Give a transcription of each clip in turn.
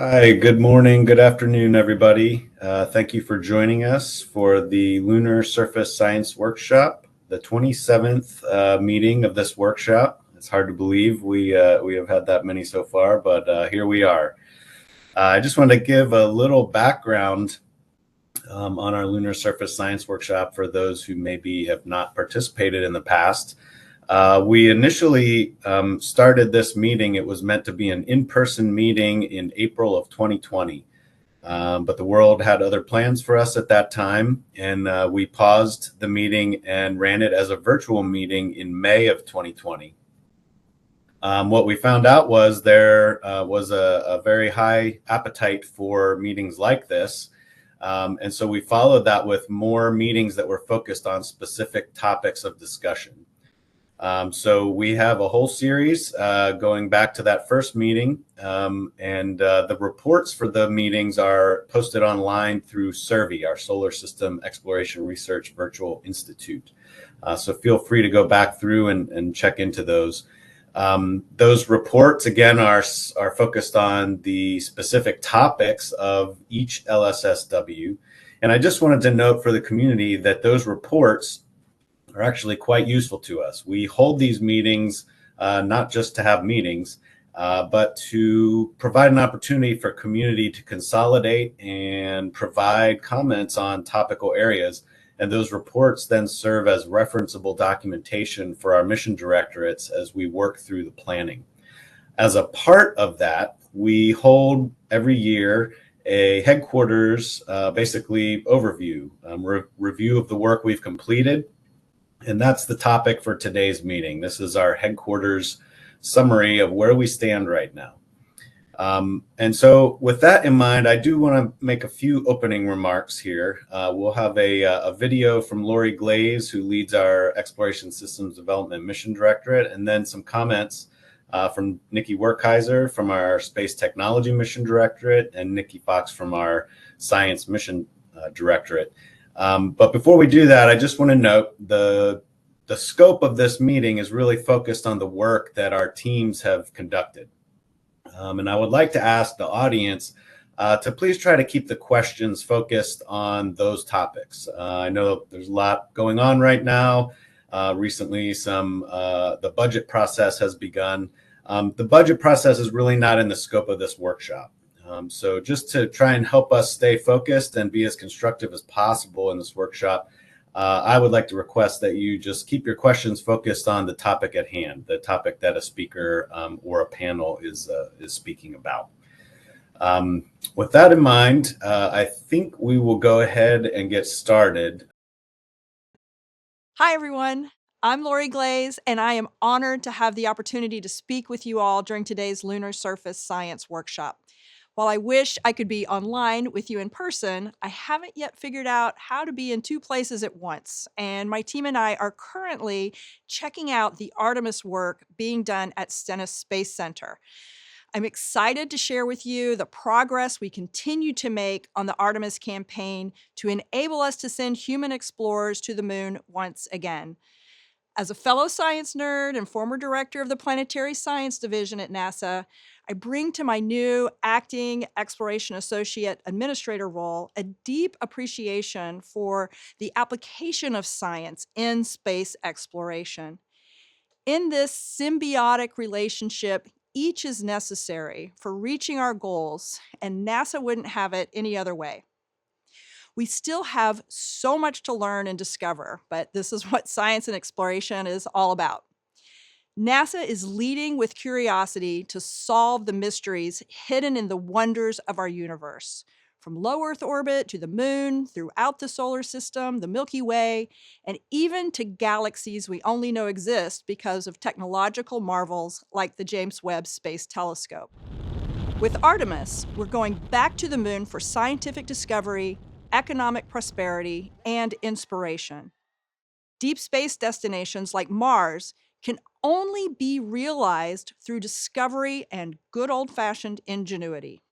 Hi, good morning, good afternoon, everybody. Thank you for joining us for the Lunar Surface Science Workshop, the 27th meeting of this workshop. It's hard to believe we have had that many so far, but here we are. I just wanted to give a little background on our Lunar Surface Science Workshop for those who maybe have not participated in the past. We initially started this meeting. It was meant to be an in-person meeting in April of 2020, but the world had other plans for us at that time, and we paused the meeting and ran it as a virtual meeting in May of 2020. What we found out was there was a very high appetite for meetings like this. And so we followed that with more meetings that were focused on specific topics of discussion. So we have a whole series going back to that first meeting, and the reports for the meetings are posted online through SSERVI, our Solar System Exploration Research Virtual Institute. So feel free to go back through and check into those. Those reports, again, are focused on the specific topics of each LSSW. And I just wanted to note for the community that those reports are actually quite useful to us. We hold these meetings not just to have meetings, but to provide an opportunity for community to consolidate and provide comments on topical areas. And those reports then serve as referenceable documentation for our mission directorates as we work through the planning. As a part of that, we hold every year a headquarters, basically overview, review of the work we've completed. And that's the topic for today's meeting. This is our headquarters summary of where we stand right now. And so with that in mind, I do want to make a few opening remarks here. We'll have a video from Lori Glaze, who leads our Exploration Systems Development Mission Directorate, and then some comments from Nicky Werkheiser from our Space Technology Mission Directorate, and Nikki Fox from our Science Mission Directorate. But before we do that, I just want to note the scope of this meeting is really focused on the work that our teams have conducted. And I would like to ask the audience to please try to keep the questions focused on those topics. I know there's a lot going on right now. Recently, the budget process has begun. The budget process is really not in the scope of this workshop. So just to try and help us stay focused and be as constructive as possible in this workshop, I would like to request that you just keep your questions focused on the topic at hand, the topic that a speaker or a panel is speaking about. With that in mind, I think we will go ahead and get started. Hi, everyone. I'm Lori Glaze, and I am honored to have the opportunity to speak with you all during today's Lunar Surface Science Workshop. While I wish I could be online with you in person, I haven't yet figured out how to be in two places at once, and my team and I are currently checking out the Artemis work being done at Stennis Space Center. I'm excited to share with you the progress we continue to make on the Artemis campaign to enable us to send human explorers to the moon once again. As a fellow science nerd and former director of the Planetary Science Division at NASA, I bring to my new acting exploration associate administrator role a deep appreciation for the application of science in space exploration. In this symbiotic relationship, each is necessary for reaching our goals, and NASA wouldn't have it any other way. We still have so much to learn and discover, but this is what science and exploration is all about. NASA is leading with curiosity to solve the mysteries hidden in the wonders of our universe, from low Earth orbit to the moon, throughout the solar system, the Milky Way, and even to galaxies we only know exist because of technological marvels like the James Webb Space Telescope. With Artemis, we're going back to the moon for scientific discovery, economic prosperity, and inspiration. Deep space destinations like Mars can only be realized through discovery and good old-fashioned ingenuity.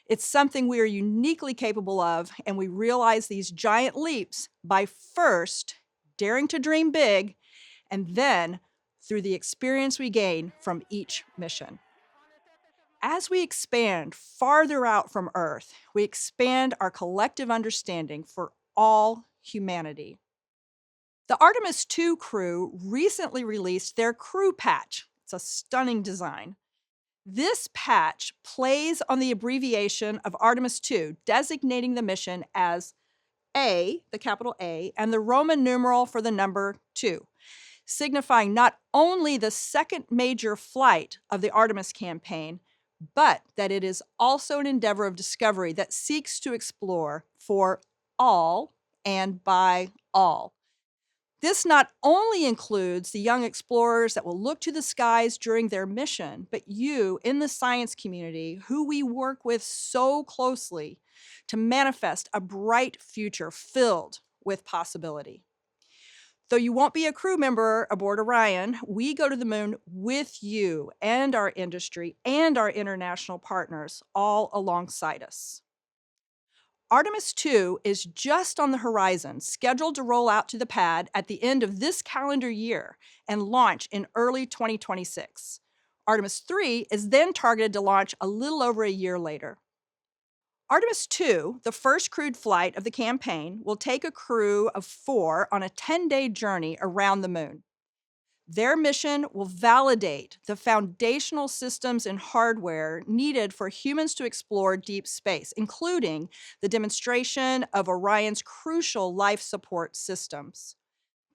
It's something we are uniquely capable of, and we realize these giant leaps by first daring to dream big, and then through the experience we gain from each mission. As we expand farther out from Earth, we expand our collective understanding for all humanity. The Artemis II crew recently released their crew patch. It's a stunning design. This patch plays on the abbreviation of Artemis II, designating the mission as A, the capital A, and the Roman numeral for the number 2, signifying not only the second major flight of the Artemis campaign, but that it is also an endeavor of discovery that seeks to explore for all and by all. This not only includes the young explorers that will look to the skies during their mission, but you in the science community who we work with so closely to manifest a bright future filled with possibility. Though you won't be a crew member aboard Orion, we go to the moon with you and our industry and our international partners all alongside us. Artemis II is just on the horizon, scheduled to roll out to the pad at the end of this calendar year and launch in early 2026. Artemis III is then targeted to launch a little over a year later. Artemis II, the first crewed flight of the campaign, will take a crew of 4 on a 10-day journey around the moon. Their mission will validate the foundational systems and hardware needed for humans to explore deep space, including the demonstration of Orion's crucial life support systems.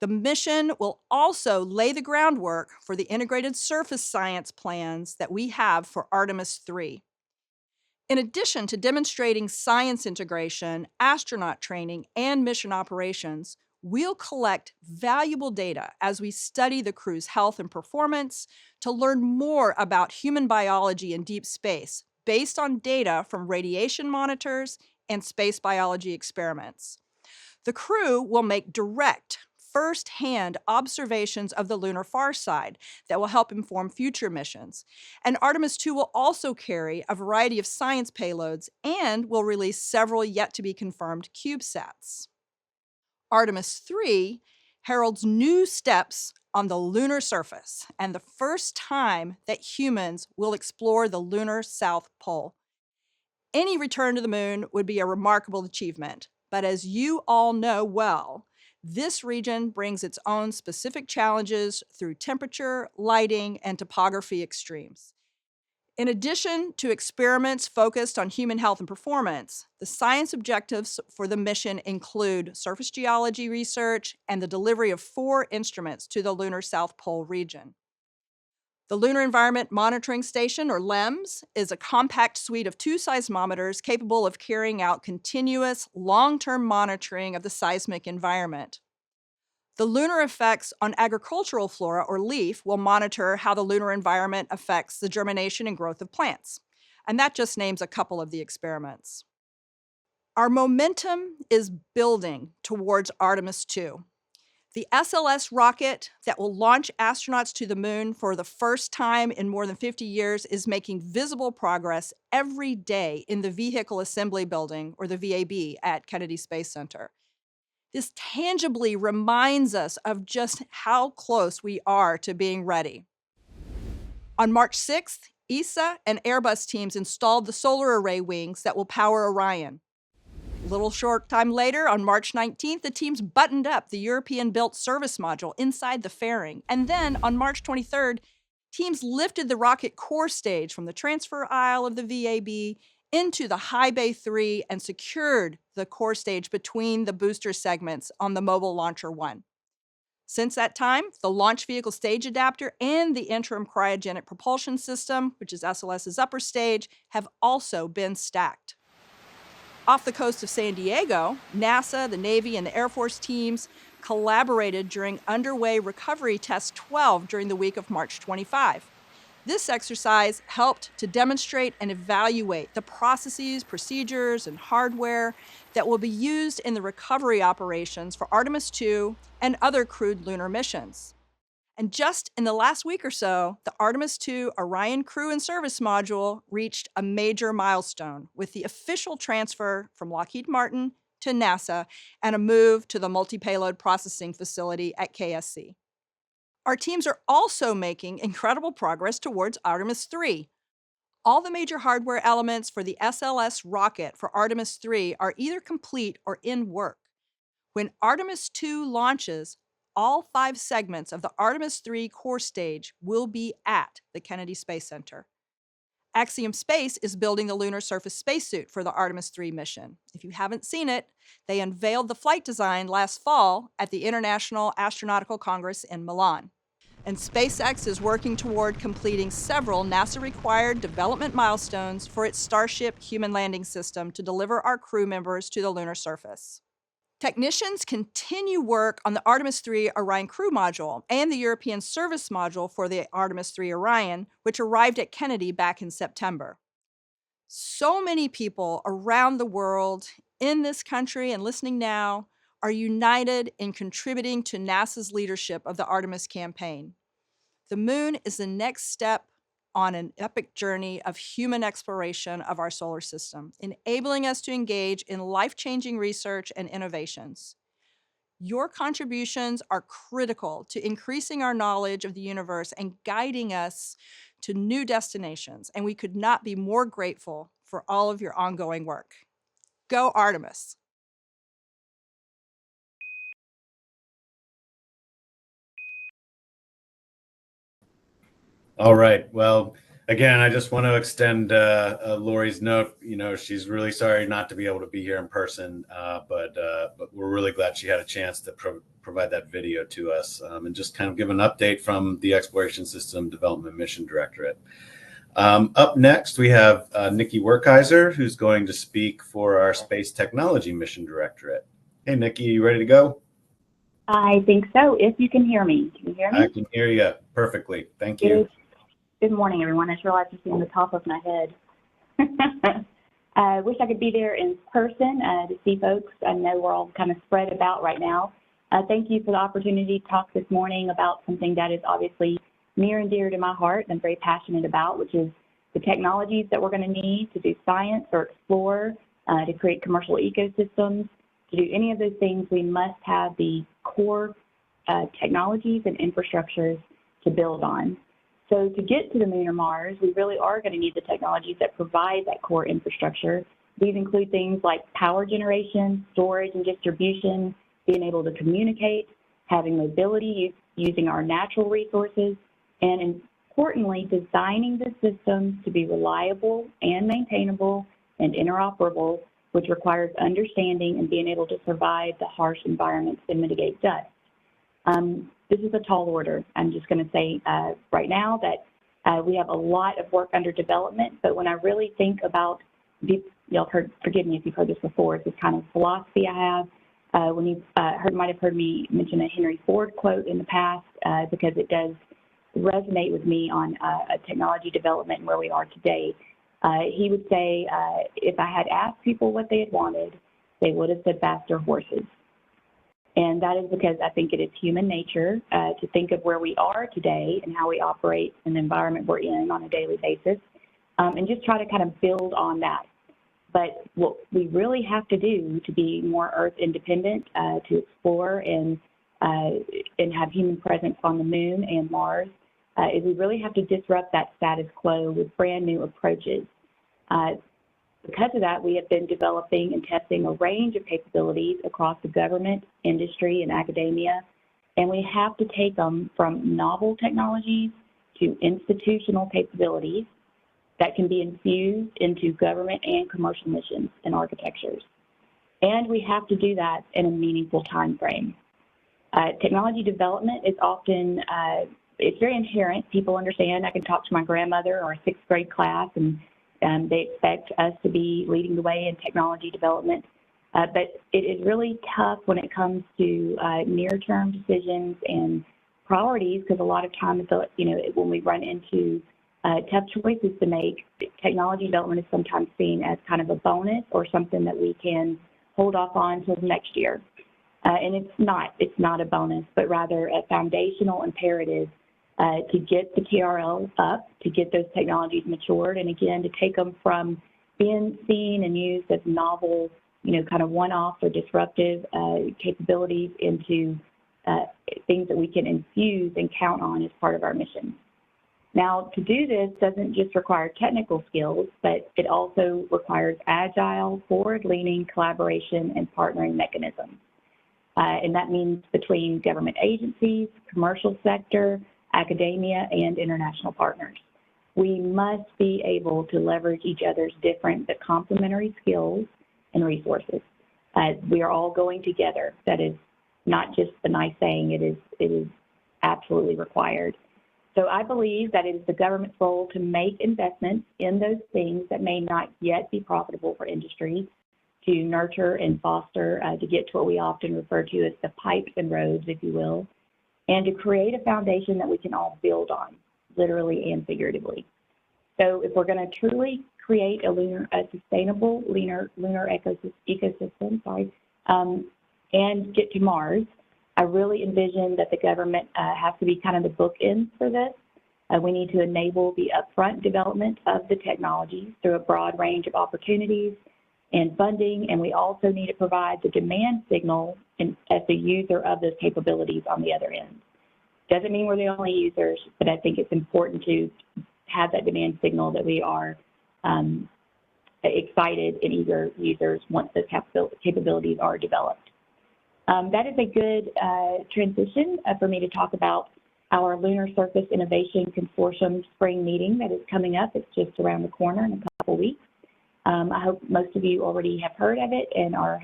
The mission will also lay the groundwork for the integrated surface science plans that we have for Artemis III. In addition to demonstrating science integration, astronaut training, and mission operations, we'll collect valuable data as we study the crew's health and performance to learn more about human biology in deep space based on data from radiation monitors and space biology experiments. The crew will make direct, first-hand observations of the lunar far side that will help inform future missions. And Artemis II will also carry a variety of science payloads and will release several yet-to-be-confirmed CubeSats. Artemis III heralds new steps on the lunar surface and the first time that humans will explore the lunar South Pole. Any return to the moon would be a remarkable achievement, but as you all know well, this region brings its own specific challenges through temperature, lighting, and topography extremes. In addition to experiments focused on human health and performance, the science objectives for the mission include surface geology research and the delivery of 4 instruments to the lunar South Pole region. The Lunar Environment Monitoring Station, or LEMS, is a compact suite of 2 seismometers capable of carrying out continuous, long-term monitoring of the seismic environment. The lunar effects on agricultural flora, or LEAF, will monitor how the lunar environment affects the germination and growth of plants. And that just names a couple of the experiments. Our momentum is building towards Artemis II. The SLS rocket that will launch astronauts to the moon for the first time in more than 50 years is making visible progress every day in the Vehicle Assembly Building, or the VAB, at Kennedy Space Center. This tangibly reminds us of just how close we are to being ready. On March 6th, ESA and Airbus teams installed the solar array wings that will power Orion. A little short time later, on March 19th, the teams buttoned up the European-built service module inside the fairing. And then, on March 23rd, teams lifted the rocket core stage from the transfer aisle of the VAB into the High Bay 3 and secured the core stage between the booster segments on the Mobile Launcher 1. Since that time, the launch vehicle stage adapter and the interim cryogenic propulsion system, which is SLS's upper stage, have also been stacked. Off the coast of San Diego, NASA, the Navy, and the Air Force teams collaborated during underway Recovery Test 12 during the week of March 25. This exercise helped to demonstrate and evaluate the processes, procedures, and hardware that will be used in the recovery operations for Artemis II and other crewed lunar missions. And just in the last week or so, the Artemis II Orion Crew and Service Module reached a major milestone with the official transfer from Lockheed Martin to NASA and a move to the Multi-Payload Processing Facility at KSC. Our teams are also making incredible progress towards Artemis III. All the major hardware elements for the SLS rocket for Artemis 3 are either complete or in work. When Artemis 2 launches, all 5 segments of the Artemis 3 core stage will be at the Kennedy Space Center. Axiom Space is building the lunar surface spacesuit for the Artemis 3 mission. If you haven't seen it, they unveiled the flight design last fall at the International Astronautical Congress in Milan. And SpaceX is working toward completing several NASA-required development milestones for its Starship human landing system to deliver our crew members to the lunar surface. Technicians continue work on the Artemis 3 Orion crew module and the European service module for the Artemis 3 Orion, which arrived at Kennedy back in September. So many people around the world, in this country and listening now, are united in contributing to NASA's leadership of the Artemis campaign. The moon is the next step on an epic journey of human exploration of our solar system, enabling us to engage in life-changing research and innovations. Your contributions are critical to increasing our knowledge of the universe and guiding us to new destinations, and we could not be more grateful for all of your ongoing work. Go Artemis! All right. Well, again, I just want to extend Lori's note. You know, she's really sorry not to be able to be here in person, but we're really glad she had a chance to provide that video to us and just kind of give an update from the Exploration System Development Mission Directorate. Up next, we have Nicky Werkheiser, who's going to speak for our Space Technology Mission Directorate. Hey, Nicky, you ready to go? I think so, if you can hear me. Can you hear me? I can hear you perfectly. Thank you. Good morning, everyone. I just realized it's on the top of my head. I wish I could be there in person to see folks. I know we're all kind of spread about right now. Thank you for the opportunity to talk this morning about something that is obviously near and dear to my heart and I'm very passionate about, which is the technologies that we're going to need to do science or explore, to create commercial ecosystems. To do any of those things, we must have the core technologies and infrastructures to build on. So to get to the moon or Mars, we really are going to need the technologies that provide that core infrastructure. These include things like power generation, storage and distribution, being able to communicate, having mobility, using our natural resources, and importantly, designing the systems to be reliable and maintainable and interoperable, which requires understanding and being able to survive the harsh environments and mitigate dust. This is a tall order. I'm just going to say right now that we have a lot of work under development, but when I really think about, y'all forgive me if you've heard this before, it's this kind of philosophy I have. When you might have heard me mention a Henry Ford quote in the past, because it does resonate with me on technology development and where we are today. He would say, if I had asked people what they had wanted, they would have said faster horses. And that is because I think it is human nature to think of where we are today and how we operate in the environment we're in on a daily basis, and just try to kind of build on that. But what we really have to do to be more Earth independent, to explore and have human presence on the moon and Mars, is we really have to disrupt that status quo with brand new approaches. Because of that, we have been developing and testing a range of capabilities across the government, industry, and academia, and we have to take them from novel technologies to institutional capabilities that can be infused into government and commercial missions and architectures. And we have to do that in a meaningful time frame. Technology development is often, it's very inherent. People understand. I can talk to my grandmother or a sixth grade class and they expect us to be leading the way in technology development. But it is really tough when it comes to near-term decisions and priorities, because a lot of times, when we run into tough choices to make, technology development is sometimes seen as kind of a bonus or something that we can hold off on until next year. And it's not a bonus, but rather a foundational imperative to get the TRL up, to get those technologies matured, and again, to take them from being seen and used as novel, kind of one-off or disruptive capabilities into things that we can infuse and count on as part of our mission. Now, to do this doesn't just require technical skills, but it also requires agile, forward-leaning collaboration and partnering mechanisms. And that means between government agencies, commercial sector, academia, and international partners. We must be able to leverage each other's different but complementary skills and resources. We are all going together. That is not just a nice saying, it is absolutely required. So I believe that it is the government's role to make investments in those things that may not yet be profitable for industry, to nurture and foster, to get to what we often refer to as the pipes and roads, if you will, and to create a foundation that we can all build on, literally and figuratively. So if we're going to truly create a sustainable lunar ecosystem, and get to Mars, I really envision that the government has to be kind of the bookends for this. We need to enable the upfront development of the technologies through a broad range of opportunities and funding, and we also need to provide the demand signal as the user of those capabilities on the other end. Doesn't mean we're the only users, but I think it's important to have that demand signal that we are excited and eager users once those capabilities are developed. That is a good transition for me to talk about our Lunar Surface Innovation Consortium spring meeting that is coming up. It's just around the corner in a couple weeks. I hope most of you already have heard of it and are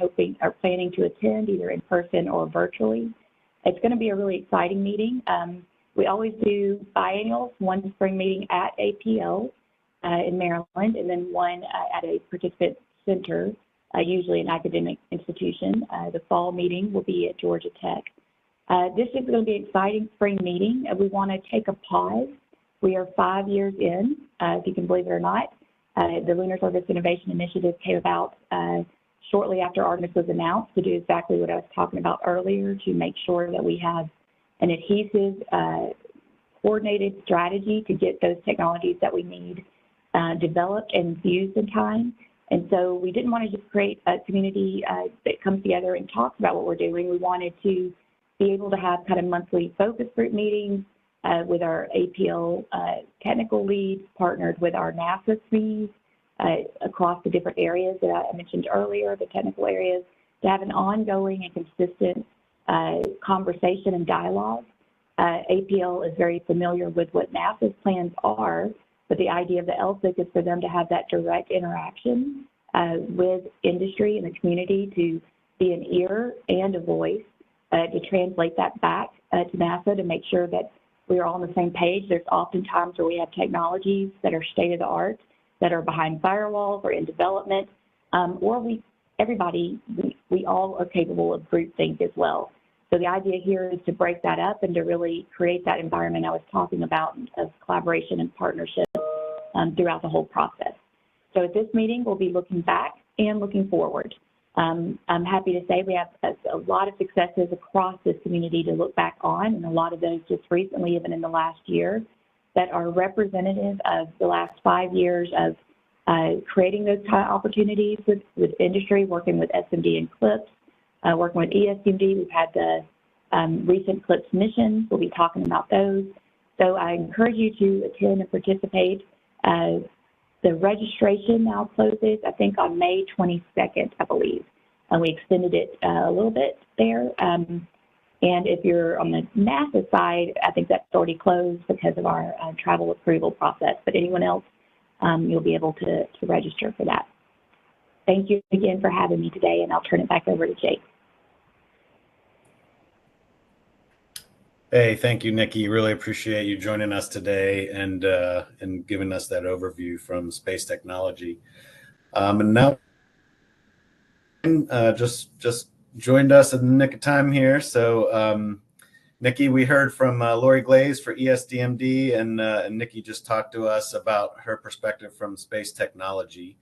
planning to attend either in person or virtually. It's going to be a really exciting meeting. We always do biennials, one spring meeting at APL in Maryland, and then one at a participant center, usually an academic institution. The fall meeting will be at Georgia Tech. This is going to be an exciting spring meeting. We want to take a pause. We are 5 years in, if you can believe it or not. The Lunar Surface Innovation Initiative came about shortly after Artemis was announced to do exactly what I was talking about earlier, to make sure that we have an adhesive, coordinated strategy to get those technologies that we need developed and infused in time. And so we didn't want to just create a community that comes together and talks about what we're doing. We wanted to be able to have kind of monthly focus group meetings with our APL technical leads, partnered with our NASA SMEs across the different areas that I mentioned earlier, the technical areas, to have an ongoing and consistent conversation and dialogue. APL is very familiar with what NASA's plans are, but the idea of the LSIC is for them to have that direct interaction with industry and the community, to be an ear and a voice, to translate that back to NASA to make sure that we are all on the same page. There's often times where we have technologies that are state-of-the-art, that are behind firewalls or in development, or we all are capable of groupthink as well. So the idea here is to break that up and to really create that environment I was talking about of collaboration and partnership throughout the whole process. So at this meeting, we'll be looking back and looking forward. I'm happy to say we have a lot of successes across this community to look back on, and a lot of those just recently, even in the last year, that are representative of the last 5 years of creating those kind of opportunities with industry, working with SMD and CLIPS, working with ESMD. We've had the recent CLIPS missions. We'll be talking about those. So I encourage you to attend and participate. The registration now closes, I think, on May 22nd, I believe. And we extended it a little bit there. And if you're on the NASA side, I think that's already closed because of our travel approval process. But anyone else, you'll be able to register for that. Thank you again for having me today, and I'll turn it back over to Jake. Hey, thank you, Nikki. Really appreciate you joining us today and giving us that overview from space technology. And now, just joined us in the nick of time here. So, Nikki, we heard from Lori Glaze for ESDMD, and Nikki just talked to us about her perspective from space technology.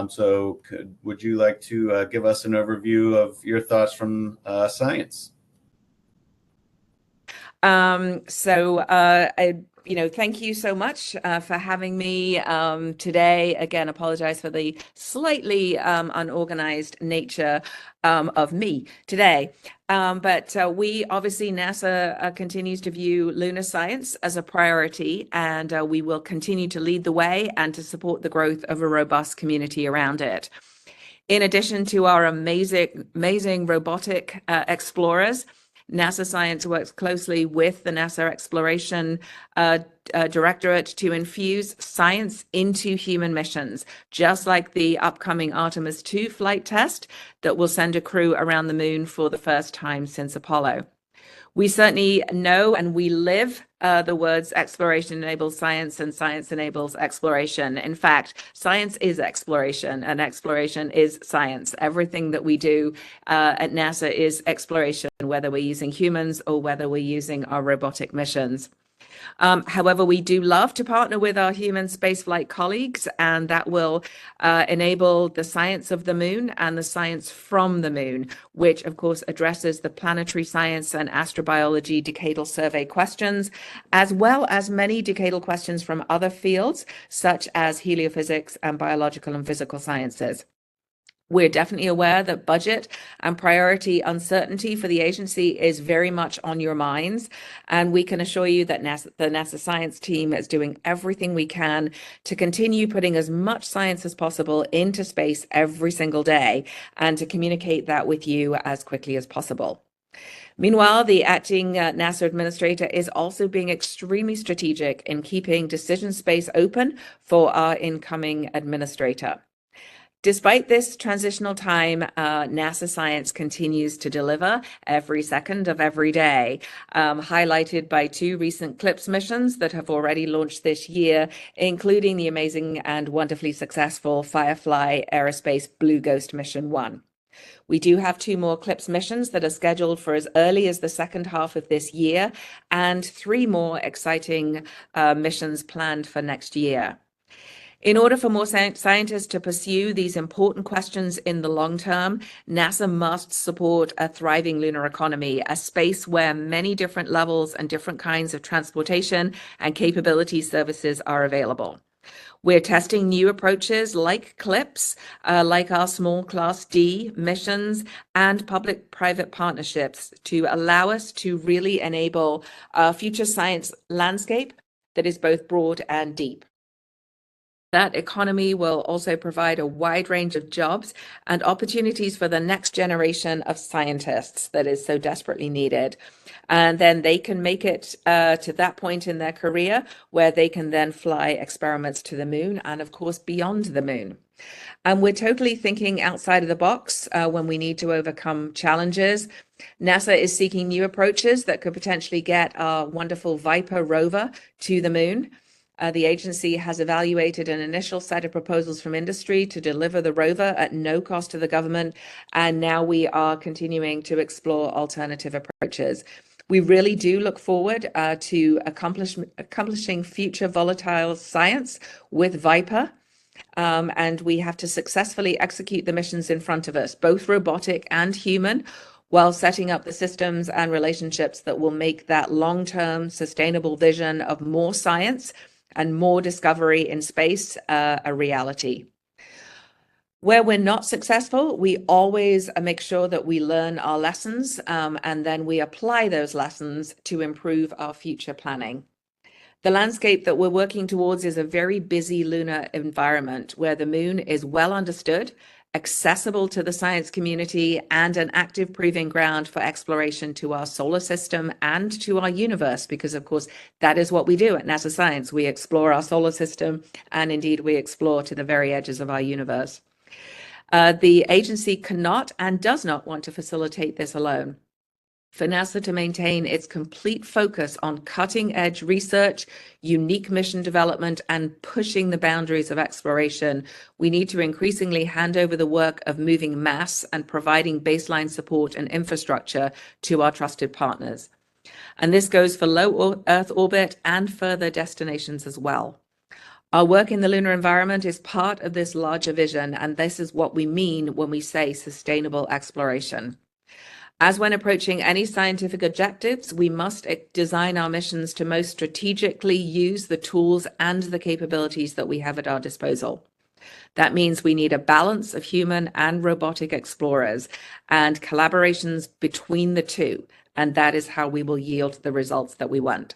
So, would you like to give us an overview of your thoughts from science? Thank you so much for having me today. Again, apologize for the slightly unorganized nature of me today. But we obviously, NASA continues to view lunar science as a priority, and we will continue to lead the way and to support the growth of a robust community around it. In addition to our amazing robotic explorers, NASA Science works closely with the NASA Exploration Directorate to infuse science into human missions, just like the upcoming Artemis 2 flight test that will send a crew around the moon for the first time since Apollo. We certainly know and we live the words exploration enables science and science enables exploration. In fact, science is exploration and exploration is science. Everything that we do at NASA is exploration, whether we're using humans or whether we're using our robotic missions. However, we do love to partner with our human spaceflight colleagues, and that will enable the science of the moon and the science from the moon, which of course addresses the planetary science and astrobiology decadal survey questions, as well as many decadal questions from other fields, such as heliophysics and biological and physical sciences. We're definitely aware that budget and priority uncertainty for the agency is very much on your minds. And we can assure you that the NASA science team is doing everything we can to continue putting as much science as possible into space every single day and to communicate that with you as quickly as possible. Meanwhile, the acting NASA administrator is also being extremely strategic in keeping decision space open for our incoming administrator. Despite this transitional time, NASA science continues to deliver every second of every day, highlighted by 2 recent CLIPS missions that have already launched this year, including the amazing and wonderfully successful Firefly Aerospace Blue Ghost Mission 1. We do have 2 more CLIPS missions that are scheduled for as early as the second half of this year, and 3 more exciting missions planned for next year. In order for more scientists to pursue these important questions in the long term, NASA must support a thriving lunar economy, a space where many different levels and different kinds of transportation and capability services are available. We're testing new approaches like CLIPS, like our small Class D missions and public-private partnerships to allow us to really enable a future science landscape that is both broad and deep. That economy will also provide a wide range of jobs and opportunities for the next generation of scientists that is so desperately needed. And then they can make it to that point in their career where they can then fly experiments to the moon and, of course, beyond the moon. And we're totally thinking outside of the box when we need to overcome challenges. NASA is seeking new approaches that could potentially get our wonderful Viper rover to the moon. The agency has evaluated an initial set of proposals from industry to deliver the rover at no cost to the government, and now we are continuing to explore alternative approaches. We really do look forward to accomplishing future volatile science with Viper, and we have to successfully execute the missions in front of us, both robotic and human, while setting up the systems and relationships that will make that long-term sustainable vision of more science and more discovery in space a reality. Where we're not successful, we always make sure that we learn our lessons and then we apply those lessons to improve our future planning. The landscape that we're working towards is a very busy lunar environment where the moon is well understood, accessible to the science community, and an active proving ground for exploration to our solar system and to our universe, because of course that is what we do at NASA Science. We explore our solar system, and indeed we explore to the very edges of our universe. The agency cannot and does not want to facilitate this alone. For NASA to maintain its complete focus on cutting-edge research, unique mission development, and pushing the boundaries of exploration, we need to increasingly hand over the work of moving mass and providing baseline support and infrastructure to our trusted partners. And this goes for low Earth orbit and further destinations as well. Our work in the lunar environment is part of this larger vision, and this is what we mean when we say sustainable exploration. As when approaching any scientific objectives, we must design our missions to most strategically use the tools and the capabilities that we have at our disposal. That means we need a balance of human and robotic explorers and collaborations between the two. And that is how we will yield the results that we want.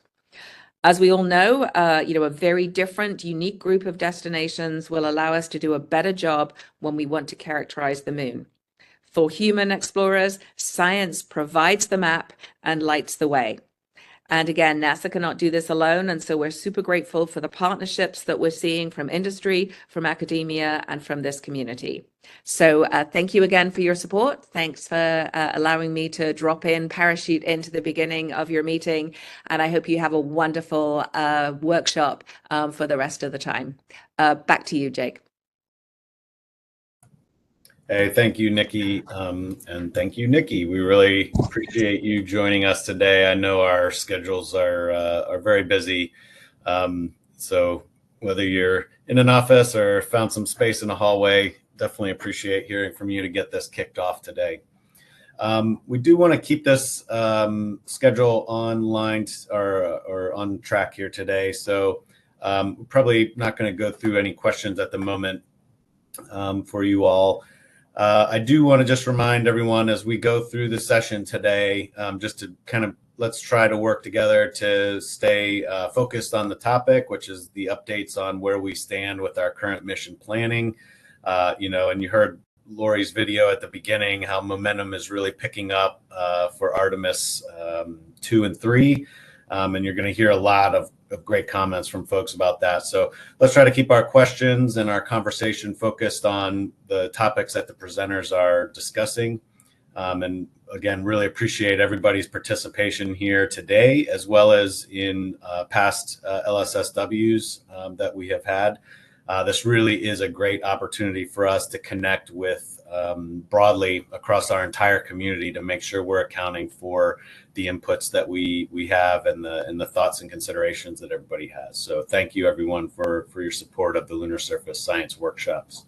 As we all know, a very different, unique group of destinations will allow us to do a better job when we want to characterize the moon. For human explorers, science provides the map and lights the way. And again, NASA cannot do this alone. And so we're super grateful for the partnerships that we're seeing from industry, from academia, and from this community. So thank you again for your support. Thanks for allowing me to drop in, parachute into the beginning of your meeting. And I hope you have a wonderful workshop for the rest of the time. Back to you, Jake. Hey, thank you, Nikki, and thank you, Nikki. We really appreciate you joining us today. I know our schedules are very busy, so whether you're in an office or found some space in a hallway, definitely appreciate hearing from you to get this kicked off today. We do want to keep this schedule online or on track here today, so we're probably not going to go through any questions at the moment for you all. I do want to just remind everyone as we go through the session today, just to kind of let's try to work together to stay focused on the topic, which is the updates on where we stand with our current mission planning. And you heard Lori's video at the beginning, how momentum is really picking up for Artemis 2 and 3. And you're going to hear a lot of great comments from folks about that. So let's try to keep our questions and our conversation focused on the topics that the presenters are discussing. And again, really appreciate everybody's participation here today, as well as in past LSSWs that we have had. This really is a great opportunity for us to connect with broadly across our entire community to make sure we're accounting for the inputs that we have and the thoughts and considerations that everybody has. So thank you everyone for your support of the Lunar Surface Science Workshops.